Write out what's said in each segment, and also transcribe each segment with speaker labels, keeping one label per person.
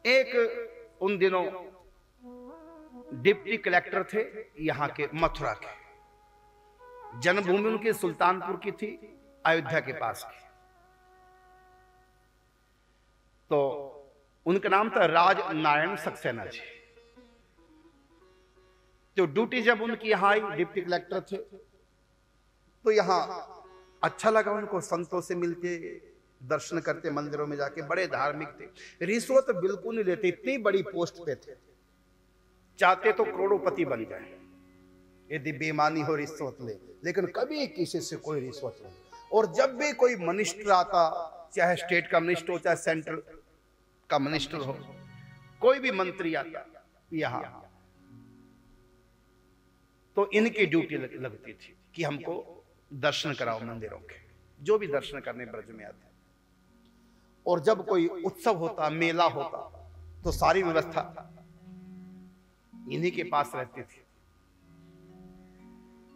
Speaker 1: एक उन दिनों डिप्टी कलेक्टर थे यहां के, मथुरा के। जन्मभूमि उनकी सुल्तानपुर की थी, अयोध्या के पास की। तो उनका नाम था राज नारायण सक्सेना जी। तो ड्यूटी जब उनकी यहां आई, डिप्टी कलेक्टर थे, तो यहां अच्छा लगा उनको, संतों से मिलके दर्शन करते, मंदिरों में जाके, बड़े धार्मिक थे, रिश्वत बिल्कुल नहीं लेते, इतनी बड़ी पोस्ट पे थे, चाहते तो करोड़पति बन जाए यदि बेईमानी हो, रिश्वत ले, लेकिन कभी किसी से कोई रिश्वत नहीं। और जब भी कोई मिनिस्टर आता, चाहे स्टेट का मिनिस्टर हो, चाहे सेंट्रल का मिनिस्टर हो, कोई भी मंत्री आता यहां, तो इनकी ड्यूटी लगती थी कि हमको दर्शन कराओ मंदिरों के, जो भी दर्शन करने ब्रज में आते। और जब कोई उत्सव होता, मेला होता, तो सारी व्यवस्था इन्हीं के पास रहती थी।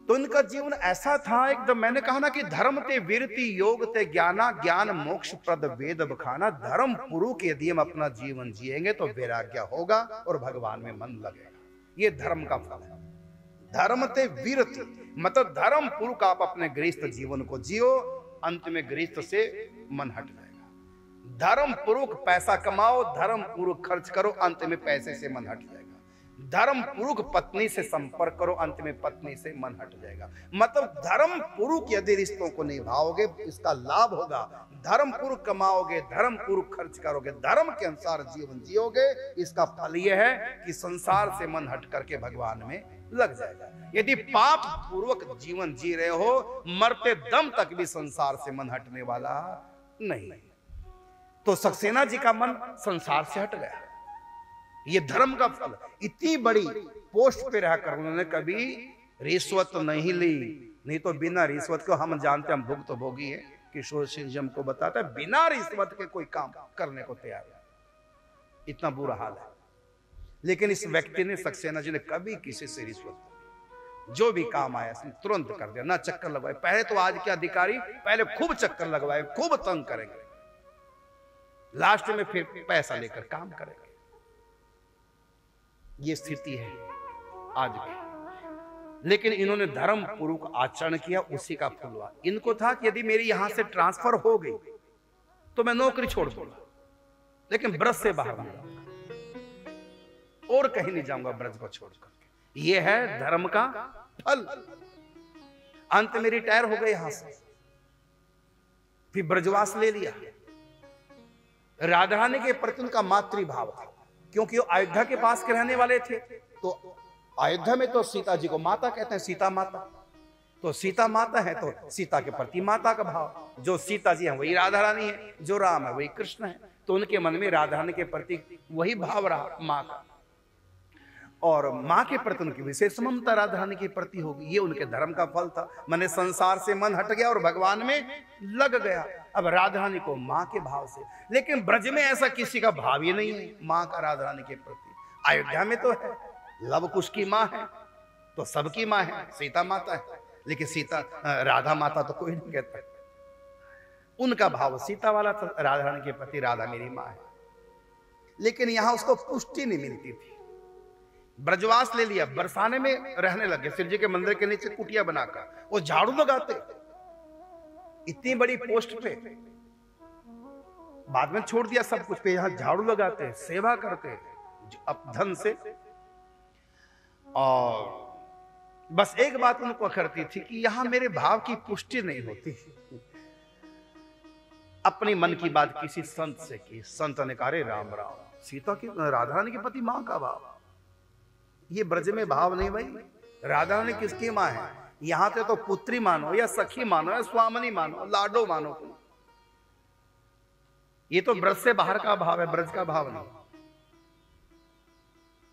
Speaker 1: तो इनका जीवन ऐसा था एकदम, मैंने कहा ना कि धर्म ते वीरति योग ते ज्ञाना, ज्ञान मोक्ष प्रद वेद बखाना। धर्म पुरु के यदि हम अपना जीवन जिएंगे तो वैराग्य होगा और भगवान में मन लगेगा। ये धर्म का फल है। धर्म ते वीरति मतलब धर्म पुरु का आप अपने गृहस्थ जीवन को जियो, अंत में गृहस्थ से मन हट जाएगा। धर्म पूर्वक पैसा कमाओ, धर्म पूर्वक खर्च करो, अंत में पैसे से मन हट जाएगा। धर्म पूर्वक पत्नी से संपर्क करो, अंत में पत्नी से मन हट जाएगा। मतलब धर्म पूर्वक यदि रिश्तों को निभाओगे, इसका लाभ होगा। धर्म पूर्वक कमाओगे, धर्म पूर्वक खर्च करोगे, धर्म के अनुसार जीवन जियोगे, इसका फल यह है कि संसार से मन हट करके भगवान में लग जाएगा। यदि पाप पूर्वक जीवन जी रहे हो, मरते दम तक भी संसार से मन हटने वाला नहीं। तो सक्सेना जी का मन संसार से हट गया। ये धर्म का फल। इतनी बड़ी पोस्ट पे रहकर उन्होंने कभी रिश्वत नहीं ली, नहीं तो बिना रिश्वत को हम जानते, हम भुगत भोगी है। किशोर सिंह जी हमको बताता है, बिना रिश्वत के कोई काम करने को तैयार है, इतना बुरा हाल है। लेकिन इस व्यक्ति ने, सक्सेना जी ने, कभी किसी से रिश्वत नहीं, जो भी काम आया तुरंत कर दिया, ना चक्कर लगवाए। पहले तो आज के अधिकारी पहले खूब चक्कर लगवाए, खूब तंग करेंगे, लास्ट में फिर पैसा लेकर काम करेंगे। ये स्थिति है आज की। लेकिन इन्होंने धर्म पूर्वक आचरण किया, उसी का फल हुआ। इनको था कि यदि मेरी यहां से ट्रांसफर हो गई तो मैं नौकरी छोड़ दूंगा, लेकिन ब्रज से बाहर नहीं जाऊंगा और कहीं नहीं जाऊंगा ब्रज को छोड़कर। यह है धर्म का फल। अंत में रिटायर हो गए यहां से, फिर ब्रजवास ले लिया। राधा रानी के प्रति उनका मातृभाव था, क्योंकि वो अयोध्या के पास के रहने वाले थे। तो अयोध्या में तो सीता जी को माता कहते हैं, सीता माता। तो सीता माता है तो सीता के प्रति माता का भाव। जो सीता जी है वही राधा रानी है, जो राम है वही कृष्ण है। तो उनके मन में राधा रानी के प्रति वही भाव रहा, माँ का। और माँ के प्रति उनकी विशेष ममता राधा रानी के प्रति होगी। ये उनके धर्म का फल था। मैंने संसार से मन हट गया और भगवान में लग गया। अब राधा रानी को माँ के भाव से, लेकिन ब्रज में ऐसा किसी का भाव ही नहीं है माँ का राधा रानी के प्रति। अयोध्या में तो है, लव कुश की माँ है तो सबकी माँ है, सीता माता है। लेकिन सीता राधा माता तो कोई नहीं कहता। उनका भाव सीता वाला था राधा रानी के प्रति, राधा मेरी माँ है। लेकिन यहां उसको पुष्टि नहीं मिलती थी। ब्रजवास ले लिया, बरसाने में रहने लगे, शिव जी के मंदिर के नीचे कुटिया बनाकर। वो झाड़ू लगाते, इतनी बड़ी पोस्ट पे। बाद में छोड़ दिया सब कुछ पे, यहां झाड़ू लगाते, सेवा करते अब धन से। और बस एक बात उनको अखरती थी कि यहां मेरे भाव की पुष्टि नहीं होती। अपनी मन की बात किसी संत से की, संत ने कहा, राम राम, सीता की, राधा रानी के पति मां का भाव, ये ब्रज में भाव नहीं भाई। राधा रानी किसकी मां है? यहां पे तो पुत्री मानो या सखी मानो या स्वामिनी मानो, लाडो मानो। ये तो ब्रज से बाहर का भाव है, ब्रज का भाव नहीं।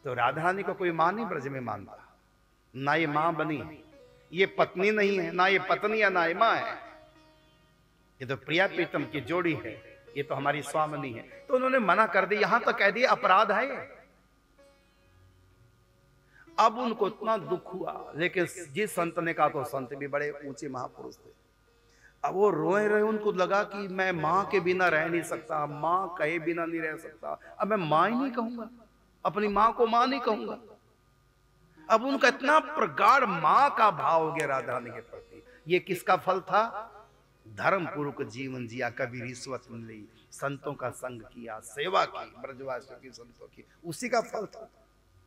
Speaker 1: तो राधा रानी को कोई मां नहीं ब्रज में मानता, ना ये मां बनी, ये पत्नी नहीं है, ना ये पत्नी है, ना ये मां है। ये तो प्रिया प्रीतम की जोड़ी है, ये तो हमारी स्वामिनी है। तो उन्होंने मना कर दिया, यहां तो कह दिया अपराध है ये। अब उनको इतना दुख हुआ। लेकिन जिस संत ने कहा, तो संत भी बड़े ऊंचे महापुरुष थे, अब वो रोए रहे, उनको लगा कि मैं माँ के बिना रह नहीं सकता, माँ कहे बिना नहीं रह सकता, अब मैं माँ ही नहीं कहूंगा, अपनी माँ को माँ नहीं कहूंगा। अब उनका इतना प्रगाढ़ माँ का भाव हो गया राधा रानी के प्रति। ये किसका फल था? धर्म पूर्वक जीवन जिया, कभी रिश्वत मिली, संतों का संग किया, सेवा की, ब्रजवासियों की, संतों की, उसी का फल था।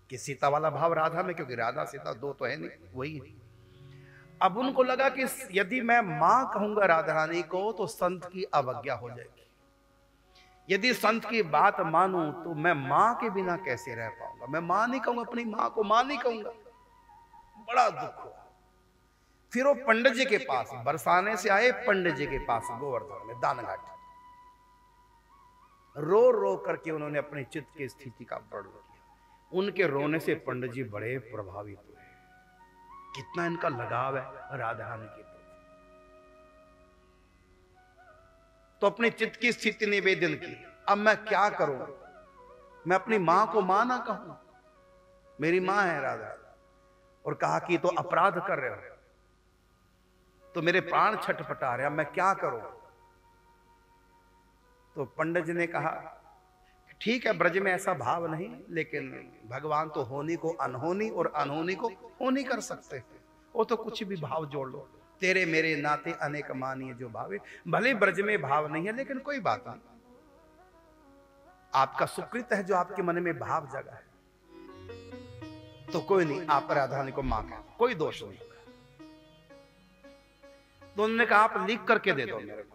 Speaker 1: कि सीता वाला भाव राधा में, क्योंकि राधा सीता दो तो है नहीं, वही है। अब उनको लगा कि यदि मैं मां कहूंगा राधा रानी को तो संत की अवज्ञा हो जाएगी, यदि संत की बात मानूं तो मैं मां के बिना कैसे रह पाऊंगा, मैं मां नहीं कहूंगा, अपनी मां को मां नहीं कहूंगा। बड़ा दुख हुआ। फिर वो पंडित जी के पास, बरसाने से आए पंडित जी के पास गोवर्धन में दानघाट, रो रो करके उन्होंने अपने चित्त की स्थिति का वर्णन किया। उनके रोने से पंडित जी बड़े प्रभावित हुए, कितना इनका लगाव है राधा रानी के प्रति। तो अपने चित्त की स्थिति निवेदन की, अब मैं क्या करूं, मैं अपनी मां को मां ना कहूं, मेरी मां है राधा, और कहा कि तो अपराध कर रहे हो, तो मेरे प्राण छटपटा रहे, अब मैं क्या करूं। तो पंडित जी ने कहा ठीक है, ब्रज में ऐसा भाव नहीं, लेकिन भगवान तो होनी को अनहोनी और अनहोनी को होनी कर सकते हैं, वो तो कुछ भी भाव जोड़ लो, तेरे मेरे नाते अनेक मानिए जो भावे। भले ब्रज में भाव नहीं है, लेकिन कोई बात नहीं, आपका सुकृत है जो आपके मन में भाव जगा है, तो कोई नहीं, आप राधा रानी को मां कह, कोई दोष नहीं। तो उन्होंने कहा आप लिख करके दे दो मेरे को।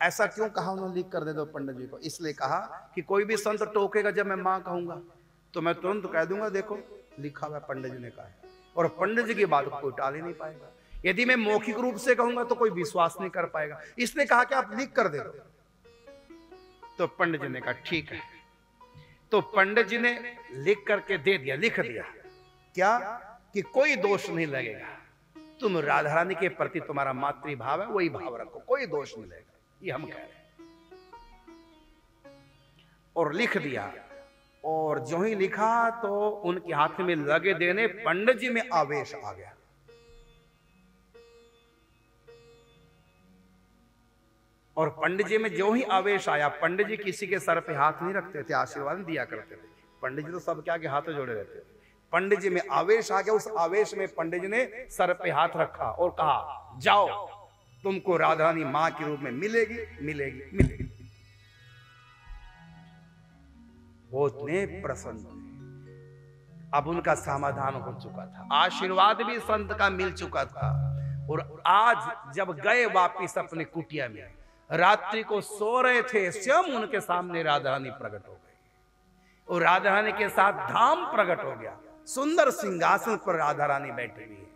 Speaker 1: ऐसा क्यों कहा उन्होंने, लिख कर दे दो पंडित जी को? इसलिए कहा कि कोई भी संत टोकेगा जब मैं मां कहूंगा तो मैं तुरंत कह दूंगा देखो लिखा हुआ पंडित जी ने कहा है, और पंडित जी की बात को कोई टाल ही नहीं पाएगा। यदि मैं मौखिक रूप से कहूंगा तो कोई विश्वास नहीं कर पाएगा, इसलिए कहा कि आप लिख कर दे दो। तो पंडित जी ने कहा ठीक है। तो पंडित जी ने लिख करके दे दिया, लिख दिया क्या कि कोई दोष नहीं लगेगा, तुम राधा रानी के प्रति तुम्हारा मातृभाव है वही भाव रखो, कोई दोष नहीं लगेगा, ये हम कह रहे हैं। और लिख दिया, और जो ही लिखा तो उनके हाथ में लगे देने पंडित जी में आवेश आ गया। और पंडित जी में जो ही आवेश आया, पंडित जी किसी के सर पे हाथ नहीं रखते थे, आशीर्वाद दिया करते थे, पंडित जी तो सबके आगे हाथ जोड़े रहते थे। पंडित जी में आवेश आ गया, उस आवेश में पंडित जी ने सर पे हाथ रखा और कहा जाओ तुमको राधा रानी मां के रूप में मिलेगी मिलेगी मिलेगी। वो इतने प्रसन्न हुए, अब उनका समाधान हो चुका था, आशीर्वाद भी संत का मिल चुका था। और आज जब गए वापिस अपने कुटिया में, रात्रि को सो रहे थे, स्वयं उनके सामने राधा रानी प्रकट हो गई, और राधा रानी के साथ धाम प्रकट हो गया। सुंदर सिंहासन पर राधा रानी बैठी हुई है,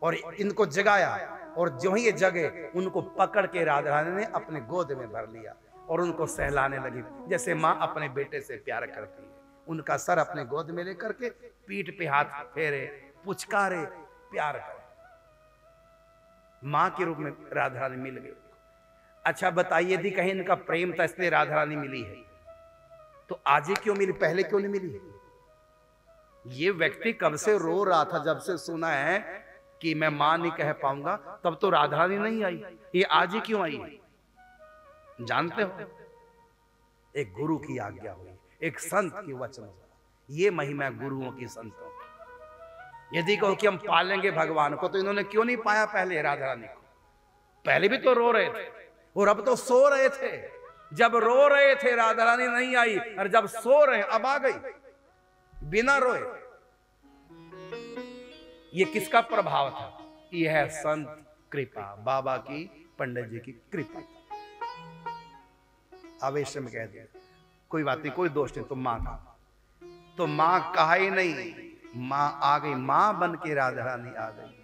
Speaker 1: और इनको जगाया, और जो ही ये जगे उनको पकड़ के राधा रानी ने अपने गोद में भर लिया और उनको सहलाने लगी, जैसे माँ अपने बेटे से प्यार करती है। उनका सर अपने गोद में लेकर के पीठ पे हाथ फेरे, पुचकारे, प्यार करे, माँ के रूप में राधा रानी मिल गई। अच्छा बताइए, यदि कहीं इनका प्रेम था इसलिए राधा रानी मिली है, तो आज ही क्यों मिली, पहले क्यों नहीं मिली? ये व्यक्ति कब से रो रहा था, जब से सुना है कि मैं मां नहीं कह पाऊंगा, तब तो राधा रानी नहीं आई, ये आज ही क्यों आई? जानते हो, एक गुरु की आज्ञा हुई, एक संत की वचन हुआ, ये महिमा गुरुओं की, संतों की। यदि कहो कि हम पालेंगे भगवान को, तो इन्होंने क्यों नहीं पाया पहले राधा रानी को? पहले भी तो रो रहे थे, और अब तो सो रहे थे। जब रो रहे थे राधा रानी नहीं आई, और जब सो रहे अब आ गई बिना रोए। ये किसका प्रभाव था? यह है संत कृपा, बाबा की, पंडित जी की कृपा। आवेश में कह दिया कोई बात नहीं, कोई दोष नहीं, तुम मां का, तो मां कहा ही नहीं, मां आ गई, मां बन के राधा रानी आ गई,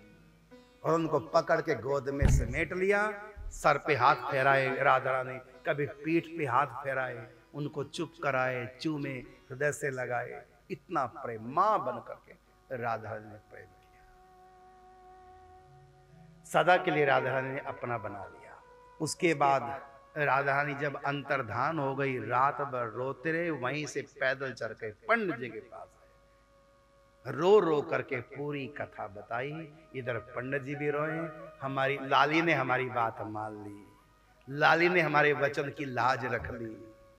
Speaker 1: और उनको पकड़ के गोद में समेट लिया, सर पे हाथ फेराए राधा रानी, कभी पीठ पे हाथ फेराए, उनको चुप कराए, चूमे, हृदय से लगाए, इतना प्रेम मां बन करके राधा रानी ने प्रेम किया। सदा के लिए राधा रानी ने अपना बना लिया। उसके बाद राधा रानी जब अंतर्धान हो गई, रात भर रोते रहे, वहीं से पैदल चल के पंडित जी के पास आए। रो रो करके पूरी कथा बताई। इधर पंडित जी भी रोए, हमारी लाली ने हमारी बात मान ली, लाली ने हमारे वचन की लाज रख ली।